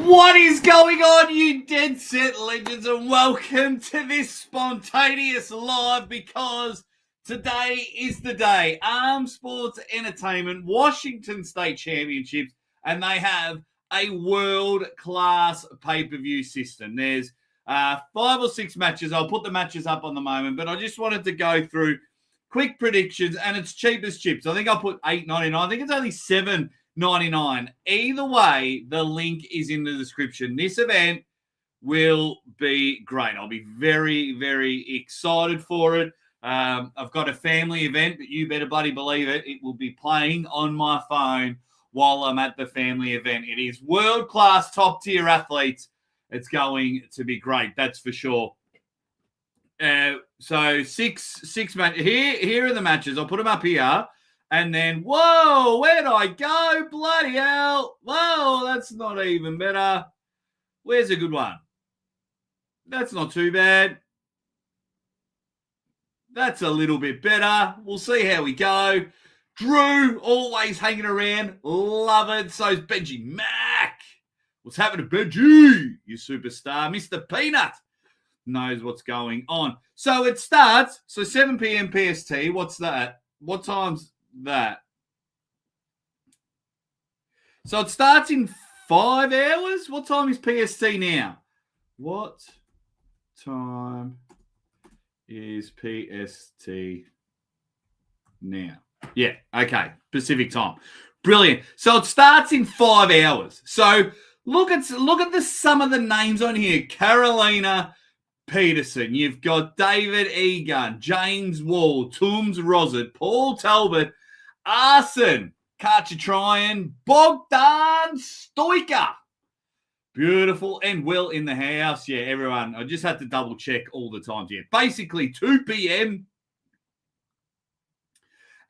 What is going on, you dead set legends, and welcome to this spontaneous live, because today is the day. Armsports Entertainment, Washington State Championships, and they have a world-class pay-per-view system. There's 5 or 6 matches. I'll put the matches up on the moment, but I just wanted to go through quick predictions, and it's cheap as chips. I think I'll put $8.99. I think it's only $7.99. Either way, the link is in the description. This event will be great. I'll be very, very excited for it. I've got a family event, but you better bloody believe it. It will be playing on my phone while I'm at the family event. It is world-class, top-tier athletes. It's going to be great, that's for sure. So six matches. Here are the matches. I'll put them up here. And then, whoa, where'd I go? Bloody hell. Whoa, that's not even better. Where's a good one? That's not too bad. That's a little bit better. We'll see how we go. Drew, always hanging around. Love it. So's Benji Mac. What's happening, Benji? You superstar. Mr. Peanut knows what's going on. So it starts, 7 p.m. PST. What's that? What time's that? So it starts in 5 hours? What time is PST now? What time is PST now? Yeah, okay. Pacific time. Brilliant. So it starts in 5 hours. So look at some of the names on here. Carolina Peterson. You've got David Egan, James Wall, Toombs Rosett, Paul Talbot, Arson Karchatryan, Bogdan Stoiker. Beautiful. And Will in the house. Yeah, everyone. I just had to double check all the times. Yeah, basically 2 p.m.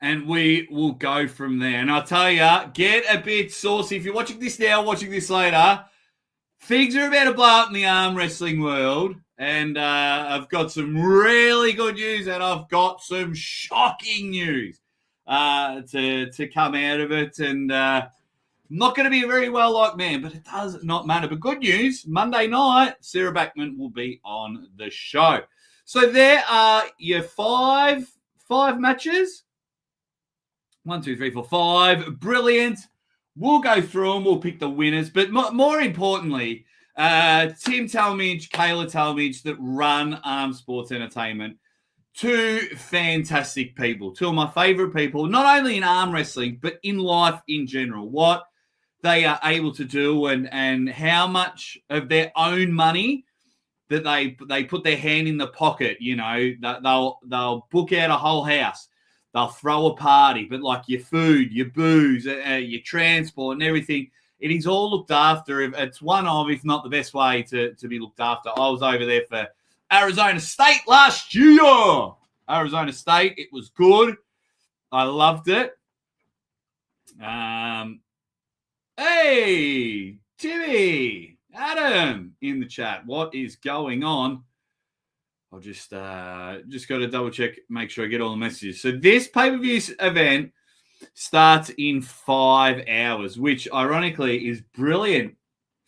And we will go from there. And I'll tell you, get a bit saucy. If you're watching this now, watching this later, things are about to blow up in the arm wrestling world. And I've got some really good news, and I've got some shocking news to come out of it. And I'm not going to be a very well-liked man, but it does not matter. But good news, Monday night, Sarah Backman will be on the show. So there are your five matches. 1, 2, 3, 4, 5. Brilliant. We'll go through them. We'll pick the winners. But more importantly, Tim Tallmadge, Kayla Tallmadge, that run Armsports Entertainment. 2 fantastic people. 2 of my favorite people, not only in arm wrestling, but in life in general. What they are able to do and how much of their own money that they put their hand in the pocket. You know, they'll book out a whole house. They'll throw a party, but like your food, your booze, your transport and everything, it is all looked after. It's one of, if not the best way to be looked after. I was over there for Arizona State last year. Arizona State, it was good. I loved it. Hey, Timmy, Adam in the chat. What is going on? I'll just got to double check, make sure I get all the messages. So this pay-per-view event starts in 5 hours, which ironically is brilliant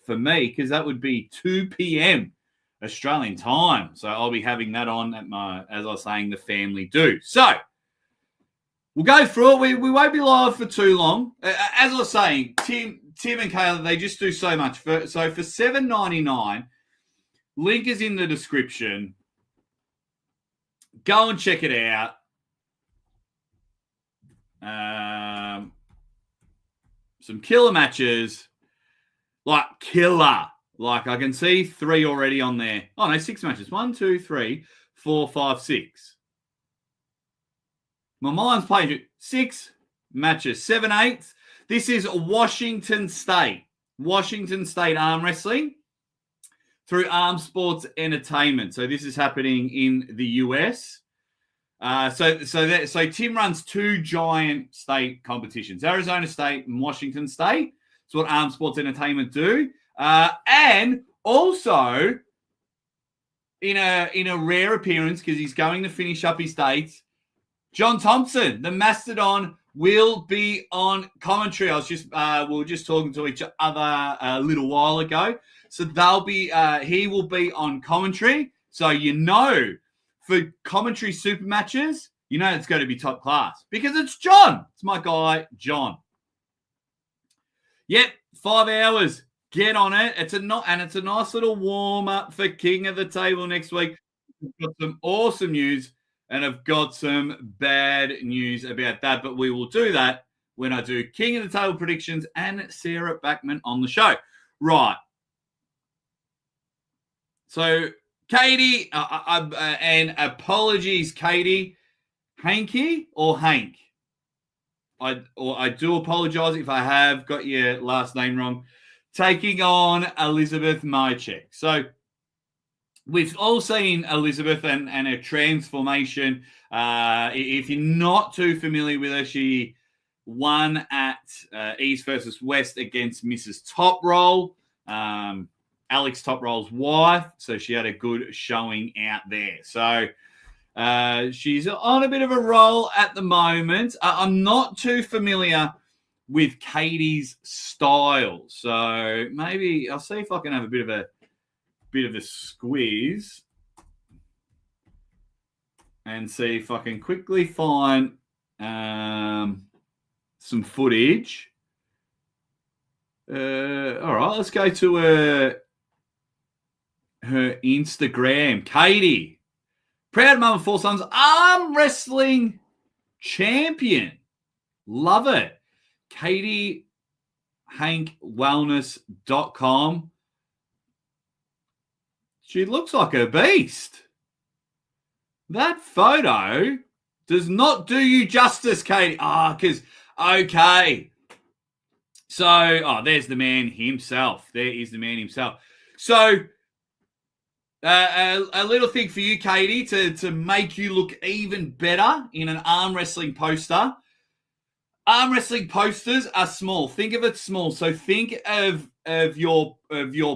for me because that would be 2 p.m. Australian time. So I'll be having that on at my, as I was saying, the family do. So we'll go through it. We won't be live for too long. As I was saying, Tim and Kayla, they just do so much. So for $7.99, link is in the description. Go and check it out. Some killer matches. Like killer. Like I can see 3 already on there. Oh, no, 6 matches. 1, 2, 3, 4, 5, 6. My mind's playing 6 matches. 7, 8. This is Washington State. Washington State Arm Wrestling through Armsports Entertainment. So this is happening in the US. So Tim runs 2 giant state competitions, Arizona State and Washington State. It's what Armsports Entertainment do. And also in a rare appearance, because he's going to finish up his dates, John Thompson, the Mastodon will be on commentary. We were just talking to each other a little while ago. So he will be on commentary. So for commentary super matches, it's going to be top class because it's John. It's my guy, John. Yep, 5 hours. Get on it. It's a nice little warm up for King of the Table next week. We've got some awesome news, and I've got some bad news about that. But we will do that when I do King of the Table predictions and Sarah Backman on the show. Right. So, Katie, and apologies, Katie, Hanky or Hank? I do apologise if I have got your last name wrong. Taking on Elizabeth Mychek. So we've all seen Elizabeth and her transformation. If you're not too familiar with her, she won at East versus West against Mrs. Top Roll, Alex Top Roll's wife. So she had a good showing out there. So she's on a bit of a roll at the moment. I'm not too familiar with Katie's style, so maybe I'll see if I can have a bit of a squeeze and see if I can quickly find some footage. All right, let's go to her Instagram. Katie, proud mum of 4 sons, arm wrestling champion. Love it. KatieHankWellness.com. She looks like a beast. That photo does not do you justice, Katie. Okay. So, there's the man himself. There is the man himself. So, a little thing for you, Katie, to make you look even better in an arm wrestling poster. Arm wrestling posters are small. Think of it small. So think of your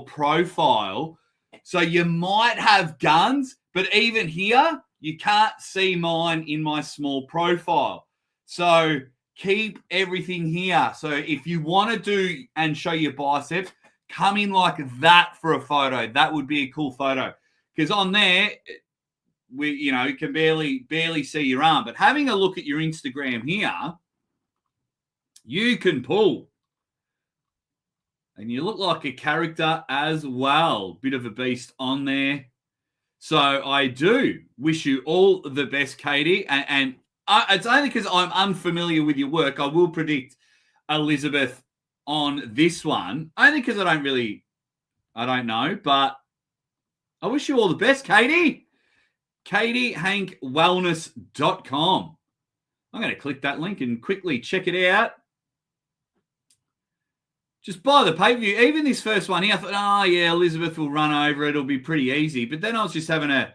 profile. So you might have guns, but even here, you can't see mine in my small profile. So keep everything here. So if you want to do and show your biceps, come in like that for a photo. That would be a cool photo. Because on there, you can barely see your arm. But having a look at your Instagram here, you can pull. And you look like a character as well. Bit of a beast on there. So I do wish you all the best, Katie. And it's only because I'm unfamiliar with your work. I will predict Elizabeth on this one. Only because I don't know. But I wish you all the best, Katie. KatieHankWellness.com. I'm going to click that link and quickly check it out. Just buy the pay-per-view. Even this first one here, I thought, Elizabeth will run over it. It'll be pretty easy. But then I was just having a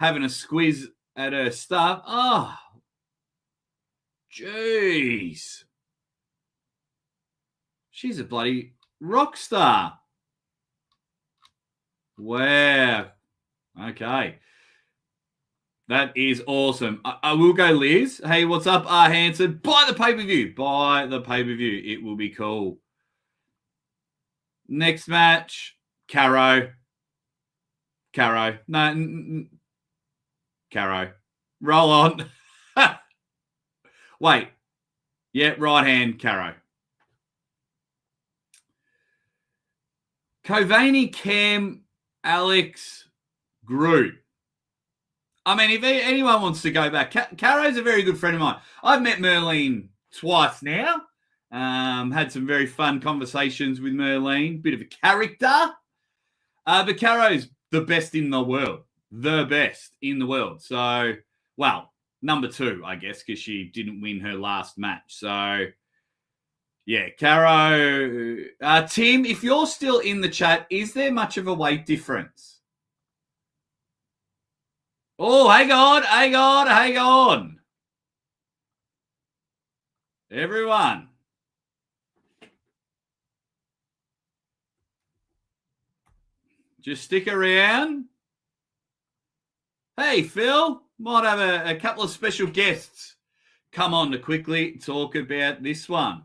squiz at her stuff. Oh, jeez. She's a bloody rock star. Wow. Okay. That is awesome. I will go, Liz. Hey, what's up, Hanson? Buy the pay-per-view. Buy the pay-per-view. It will be cool. Next match, Caro. No, Caro. Roll on. Wait. Yeah, right hand, Caro. Kovani, Cam, Alex, Gru. I mean, if anyone wants to go back, Caro's a very good friend of mine. I've met Merlene twice now. Had some very fun conversations with Merlene. Bit of a character. But Caro's the best in the world. The best in the world. So, well, number 2, I guess, because she didn't win her last match. So, yeah, Caro. Tim, if you're still in the chat, is there much of a weight difference? Oh, hang on. Everyone. Just stick around. Hey, Phil. Might have a couple of special guests come on to quickly talk about this one.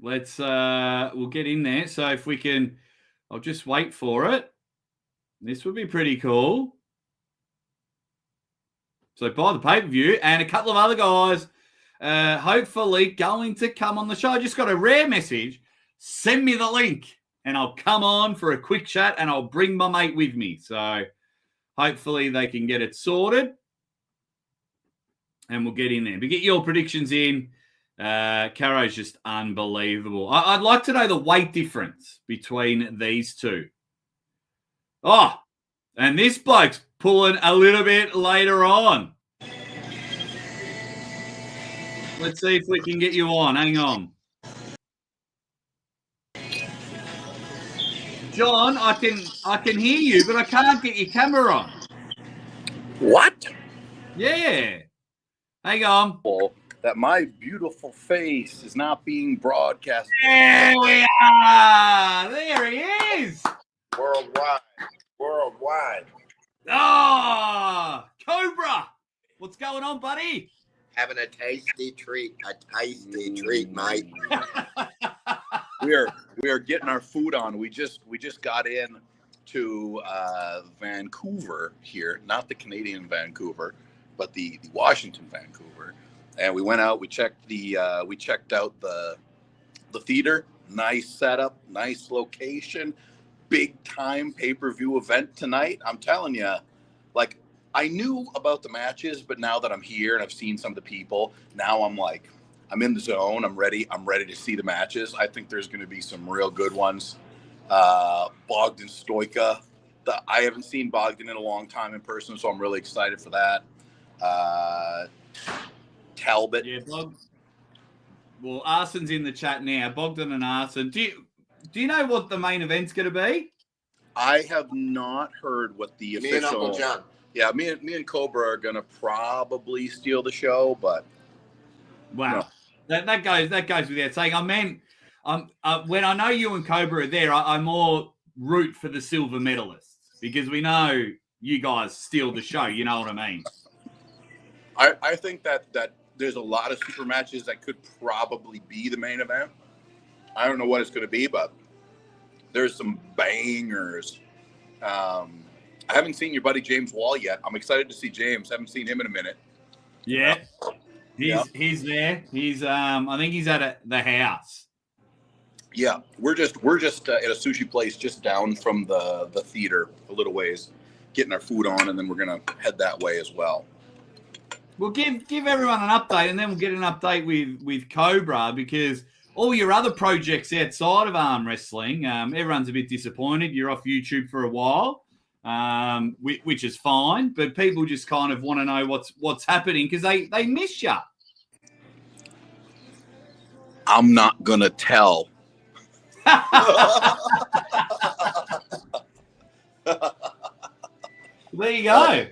We'll get in there. So if we can, I'll just wait for it. This would be pretty cool. So buy the pay-per-view, and a couple of other guys hopefully going to come on the show. I just got a rare message. Send me the link and I'll come on for a quick chat and I'll bring my mate with me. So hopefully they can get it sorted and we'll get in there. But get your predictions in. Caro's just unbelievable. I'd like to know the weight difference between these two. Oh, and this bloke's pulling a little bit later on. Let's see if we can get you on. Hang on. John, I can hear you, but I can't get your camera on. What? Yeah. Hang on. That my beautiful face is not being broadcast. There we are. There he is. Worldwide. Oh, Cobra. What's going on, buddy? Having a tasty treat, mate. We are getting our food on. We just got in to Vancouver here, not the Canadian Vancouver, but the Washington Vancouver. And we went out. We checked out the theater. Nice setup, nice location, big time pay-per-view event tonight. I'm telling you, like, I knew about the matches, but now that I'm here and I've seen some of the people, now I'm in the zone. I'm ready to see the matches. I think there's going to be some real good ones. Bogdan Stoika. I haven't seen Bogdan in a long time in person, so I'm really excited for that. Talbot. Yeah, well, Arson's in the chat now. Bogdan and Arson. Do you know what the main event's going to be? I have not heard what the official. Me and Uncle John. Yeah, me and Cobra are going to probably steal the show, but wow, no. that goes without saying. I mean, when I know you and Cobra are there, I more root for the silver medalists because we know you guys steal the show. You know what I mean? I think that there's a lot of super matches that could probably be the main event. I don't know what it's going to be, but there's some bangers. I haven't seen your buddy James Wall yet. I'm excited to see James. Haven't seen him in a minute. Yeah, he's there. He's I think he's at the house. Yeah, we're just at a sushi place just down from the theater a little ways, getting our food on, and then we're gonna head that way as well. We'll give everyone an update, and then we'll get an update with Cobra because all your other projects outside of arm wrestling, everyone's a bit disappointed. You're off YouTube for a while, which is fine, but people just kind of want to know what's happening because they miss you. I'm not gonna tell. There you go.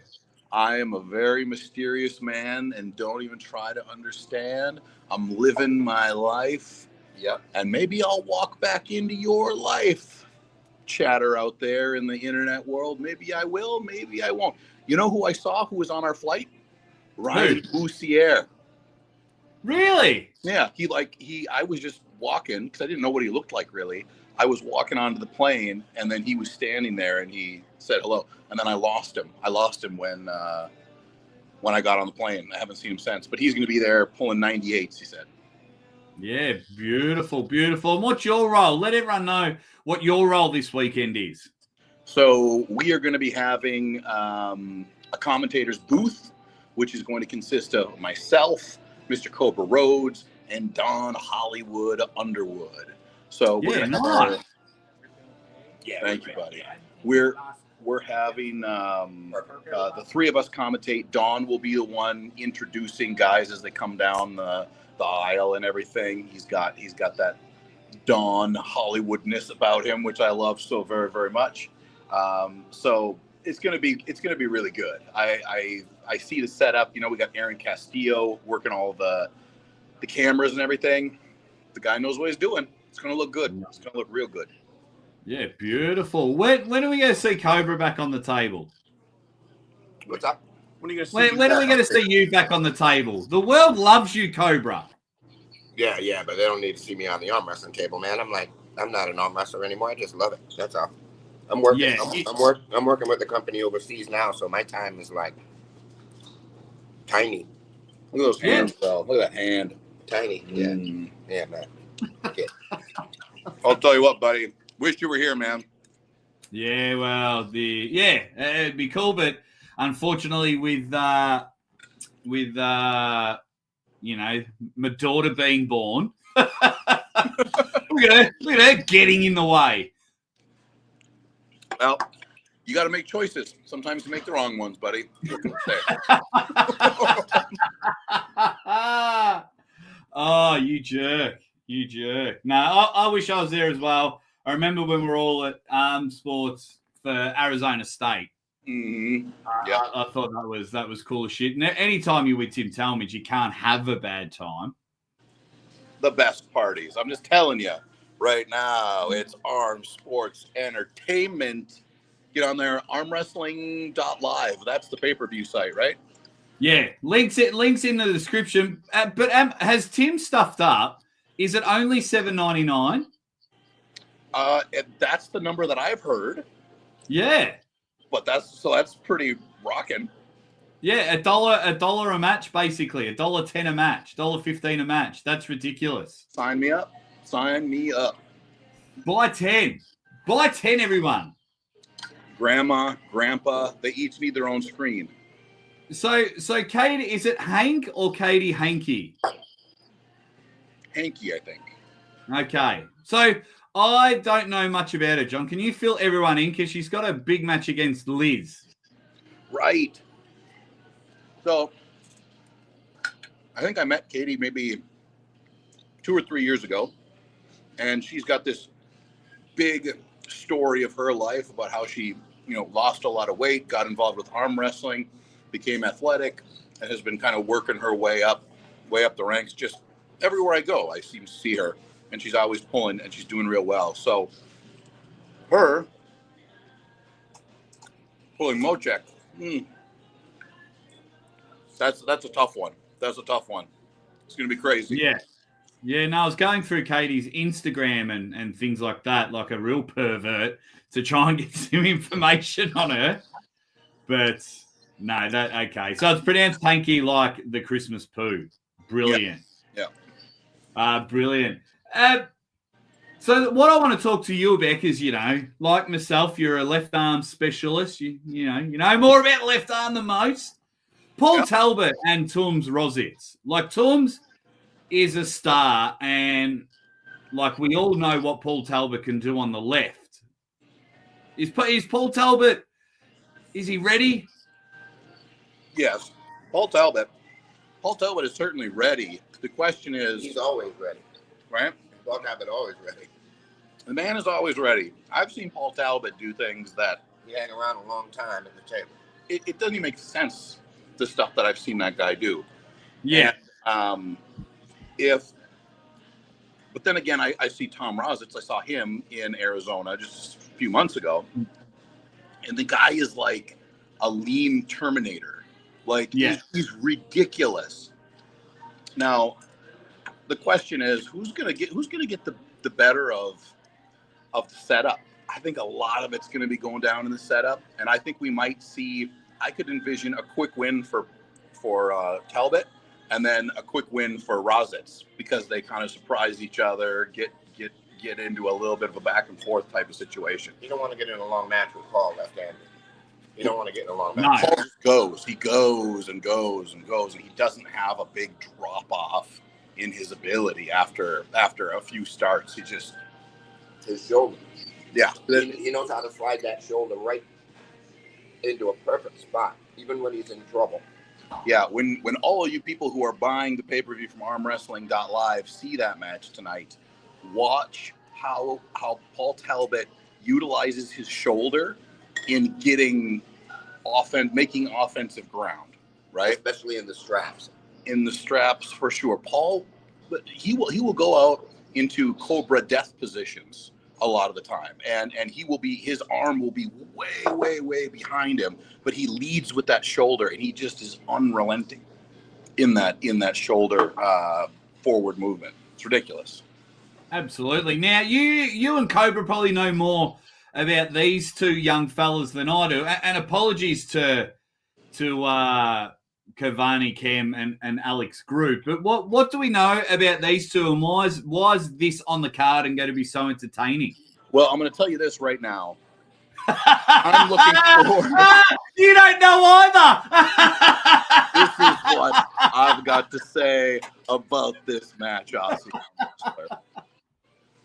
I am a very mysterious man and don't even try to understand. I'm living my life. Yep. And maybe I'll walk back into your life, chatter out there in the internet world. Maybe I will, maybe I won't. You know who I saw who was on our flight? Ryan Boussier. Really? Yeah, I was just walking because I didn't know what he looked like really. I was walking onto the plane and then he was standing there and he said hello. And then I lost him. I lost him when I got on the plane. I haven't seen him since, but he's going to be there pulling 98s, he said. Yeah, beautiful, beautiful. And what's your role? Let everyone know what your role this weekend is. So we are going to be having a commentator's booth, which is going to consist of myself, Mr. Cobra Rhodes, and Don Hollywood Underwood. So we're going to have thank you, buddy. We're having the three of us commentate. Don will be the one introducing guys as they come down the aisle and everything. He's got that Don Hollywoodness about him, which I love so very, very much. So it's gonna be really good. I see the setup. You know, we got Aaron Castillo working all the cameras and everything. The guy knows what he's doing. It's gonna look good. It's gonna look real good. Yeah, beautiful. When are we going to see Cobra back on the table? What's up? When are you going to see When are we going to see you back on the table? The world loves you, Cobra. Yeah, but they don't need to see me on the arm wrestling table, man. I'm not an arm wrestler anymore. I just love it. That's all. I'm working. Yeah. I'm working with the company overseas now, so my time is like tiny. Look at those hands, though. Look at that hand. Tiny. Yeah, man. Okay. I'll tell you what, buddy. Wish you were here, man. Yeah, well, it'd be cool, but unfortunately, with you know, my daughter being born, look at her getting in the way. Well, you got to make choices. Sometimes you make the wrong ones, buddy. Oh, you jerk. You jerk. No, I wish I was there as well. I remember when we were all at Armsports for Arizona State. Mm-hmm. Yeah. I thought that was cool as shit. And anytime you're with Tim Tallmadge, you can't have a bad time. The best parties. I'm just telling you right now, it's Armsports Entertainment. Get on there, armwrestling.live. That's the pay-per-view site, right? Yeah, links in the description. But has Tim stuffed up? Is it only $7.99? That's the number that I've heard. Yeah, but that's pretty rocking. Yeah, $1 a match, basically. $1.10 a match, $1.15 a match. That's ridiculous. Sign me up. Sign me up. Buy 10. Buy 10, everyone. Grandma, grandpa, they each need their own screen. So Katie, is it Hank or Katie Hanky? Hanky, I think. Okay. So I don't know much about her, John. Can you fill everyone in? Because she's got a big match against Liz. Right. So I think I met Katie maybe 2 or 3 years ago. And she's got this big story of her life about how she, lost a lot of weight, got involved with arm wrestling, became athletic, and has been kind of working her way up the ranks. Just everywhere I go, I seem to see her, and she's always pulling, and she's doing real well. So her pulling Mochek, that's a tough one. That's a tough one. It's going to be crazy. Yeah. Yeah, no, I was going through Katie's Instagram and things like that, like a real pervert, to try and get some information on her. But no, okay. So it's pronounced Hanky like the Christmas poo. Brilliant. Yeah. Brilliant. So what I want to talk to you about is, like myself, you're a left arm specialist. You know more about left arm than most. Paul Talbot and Tooms Rositz. Like Tooms is a star, and like we all know what Paul Talbot can do on the left. Is Paul Talbot? Is he ready? Yes, Paul Talbot is certainly ready. The question is, he's always ready, right? Paul Talbot always ready. The man is always ready. I've seen Paul Talbot do things that he hang around a long time at the table. It doesn't even make sense, the stuff that I've seen that guy do. Yeah. And, but then again, I see Tom Rositz. I saw him in Arizona just a few months ago, and the guy is like a lean Terminator. Like he's ridiculous. Now, the question is, who's gonna get the better of the setup? I think a lot of it's going to be going down in the setup, and I think we might see. I could envision a quick win for Talbot, and then a quick win for Rositz, because they kind of surprise each other, get into a little bit of a back and forth type of situation. You don't want to get in a long match with Paul left-handed. You don't want to get in a long match. Paul just goes. He goes and goes and goes, and he doesn't have a big drop off in his ability after a few starts. He just his shoulder. Yeah, he knows how to slide that shoulder right into a perfect spot, even when he's in trouble. Yeah, when all of you people who are buying the pay-per-view from armwrestling.live see that match tonight, watch how Paul Talbot utilizes his shoulder in making offensive ground, right? Especially in the straps. In the straps, for sure. Paul, he will go out into Cobra death positions a lot of the time, and his arm will be way behind him, but he leads with that shoulder, and he just is unrelenting in that shoulder forward movement. It's ridiculous. Absolutely. Now, you and Cobra probably know more about these two young fellas than I do, and apologies to Cavani, Cam, and Alex group. But what do we know about these two, and why is this on the card and going to be so entertaining? Well, I'm going to tell you this right now. I'm looking forward. You don't know either. This is what I've got to say about this match, Aussie.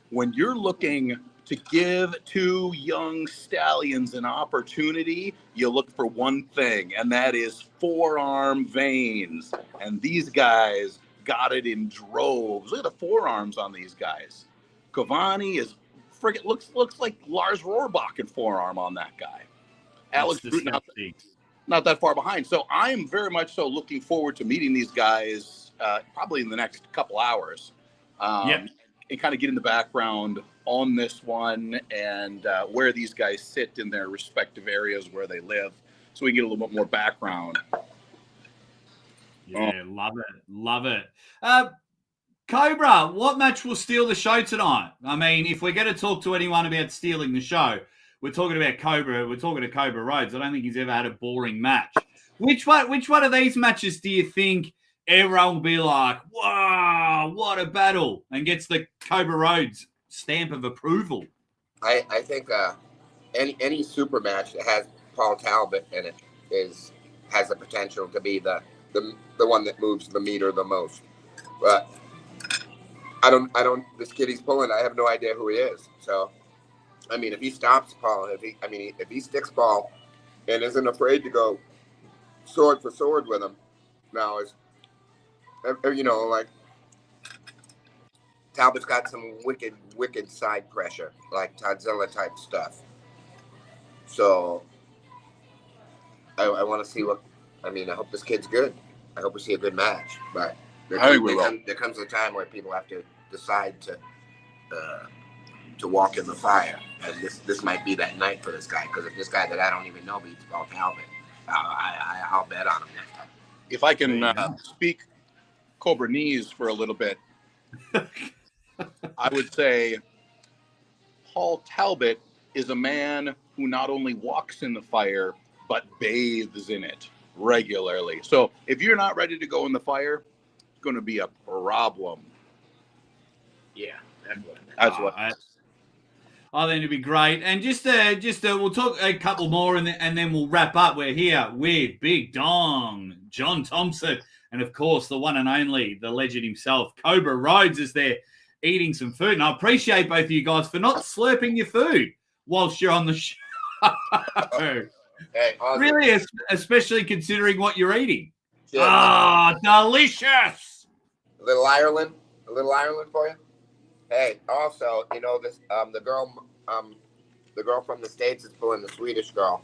When you're looking to give two young stallions an opportunity, you look for one thing, and that is forearm veins. And these guys got it in droves. Look at the forearms on these guys. Cavani is friggin' looks like Lars Rohrbach in forearm on that guy. Alex Brute not that far behind. So I am very much so looking forward to meeting these guys probably in the next couple hours. And kind of getting the background on this one and where these guys sit in their respective areas where they live, so we can get a little bit more background. Yeah, love it. Cobra, what match will steal the show tonight? I mean, if we're going to talk to anyone about stealing the show, we're talking about Cobra. We're talking to Cobra Rhodes. I don't think he's ever had a boring match. Which one of these matches do you think everyone will be like, wow, what a battle, and gets the Cobra Rhodes stamp of approval? I think any super match that has Paul Talbot in it has the potential to be the one that moves the meter the most. But I don't. This kid he's pulling, I have no idea who he is. So, I mean, if he stops Paul, if he sticks Paul and isn't afraid to go sword for sword with him, now is. Like Talbot's got some wicked side pressure, like Godzilla type stuff. So I want to see I hope this kid's good. I hope we see a good match. But there comes a time where people have to decide to walk in the fire, and this might be that night for this guy. Because if this guy that I don't even know beats Paul Talbot, I'll bet on him next time. If I can speak Cobra knees for a little bit, I would say Paul Talbot is a man who not only walks in the fire, but bathes in it regularly. So if you're not ready to go in the fire, it's going to be a problem. Yeah, that's what. I think it'd be great. And just we'll talk a couple more, and then we'll wrap up. We're here with Big Dong, John Thompson, and of course the one and only, the legend himself, Cobra Rhodes, is there eating some food. And I appreciate both of you guys for not slurping your food whilst you're on the show. Hey, awesome. Really, especially considering what you're eating. Delicious. A little Ireland for you. Hey, also, this the girl from the States is pulling the Swedish girl.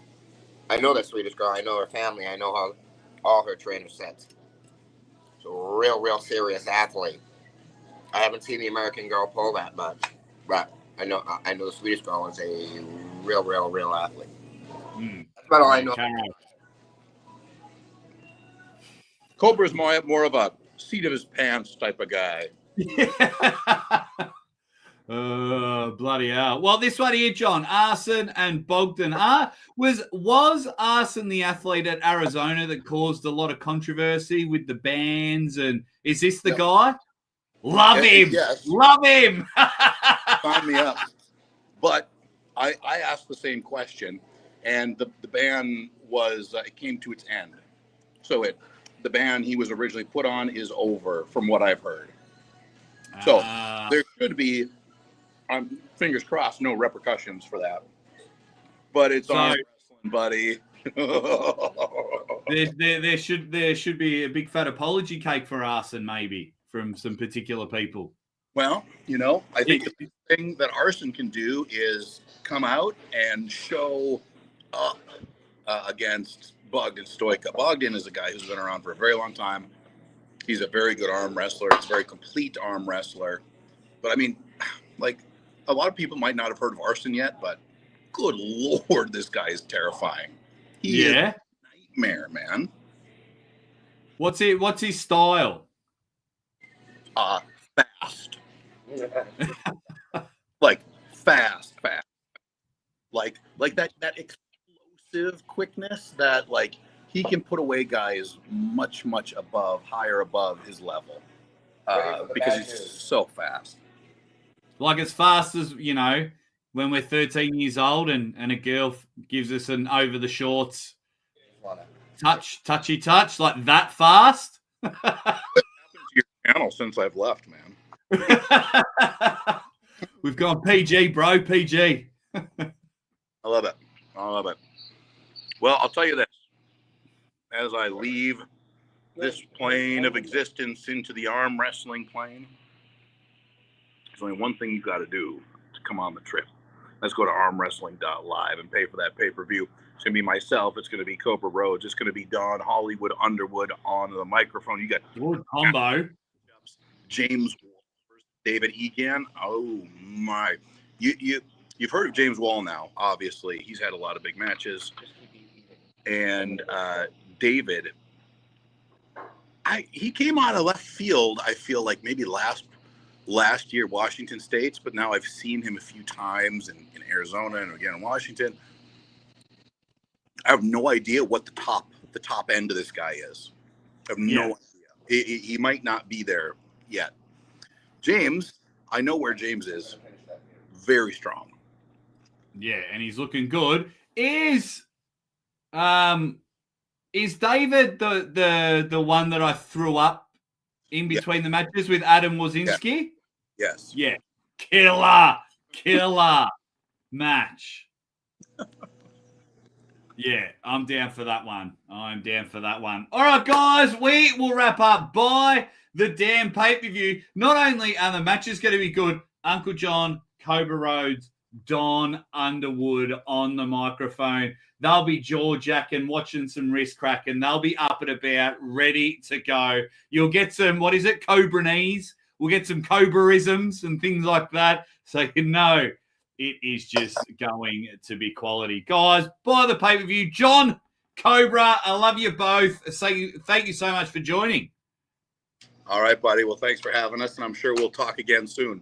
I know the Swedish girl. I know her family. I know all her trainer sets. So real serious athlete. I haven't seen the American girl pull that much, but I know the Swedish girl is a real athlete. That's about all I know. Cobra's more of a seat of his pants type of guy. Bloody hell. Well, this one here, John, Arson and Bogdan. Was Arson the athlete at Arizona that caused a lot of controversy with the bans? And is this the guy? Love him. Yes. Love him. Sign me up. But I asked the same question, and the ban was it came to its end. So the ban he was originally put on is over, from what I've heard. So there should be, fingers crossed, no repercussions for that. But it's arm wrestling, buddy. there should be a big fat apology cake for Arson, maybe, from some particular people. Well, I think the thing that Arson can do is come out and show up against Bogdan Stoica. Bogdan is a guy who's been around for a very long time. He's a very good arm wrestler. He's a very complete arm wrestler. But I mean, like, a lot of people might not have heard of Arson yet, but good Lord, this guy is terrifying. He is a nightmare, man. What's his style? Fast. Like fast. Like that explosive quickness that like he can put away guys much higher above his level. Because he's so fast. Like as fast as, when we're 13 years old and a girl gives us an over the shorts touchy touch, like that fast. What happened to your channel since I've left, man? We've gone PG, bro, PG. I love it. Well, I'll tell you this. As I leave this plane of existence into the arm wrestling plane, there's only one thing you got to do to come on the trip. Let's go to armwrestling.live and pay for that pay-per-view. It's going to be myself. It's going to be Cobra Rhodes. It's going to be Don Hollywood Underwood on the microphone. You got good combo. James Wall versus David Egan. Oh, my. You've heard of James Wall now, obviously. He's had a lot of big matches. And David, he came out of left field, I feel like maybe last year, Washington State's, but now I've seen him a few times in Arizona and again in Washington. I have no idea what the top end of this guy is. I have no idea. He might not be there yet. James, I know where James is. Very strong. Yeah, and he's looking good. Is David the one that I threw up in between the matches with Adam Wazinski? Yes. Yeah. Killer match. Yeah, I'm down for that one. All right, guys, we will wrap up by the damn pay-per-view. Not only are the matches going to be good, Uncle John, Cobra Rhodes, Don Underwood on the microphone. They'll be jaw-jacking, watching some wrist cracking. They'll be up and about, ready to go. You'll get some, Cobra-nese. We'll get some Cobra-isms and things like that. So it is just going to be quality. Guys, buy the pay-per-view. John, Cobra, I love you both. Thank you so much for joining. All right, buddy. Well, thanks for having us, and I'm sure we'll talk again soon.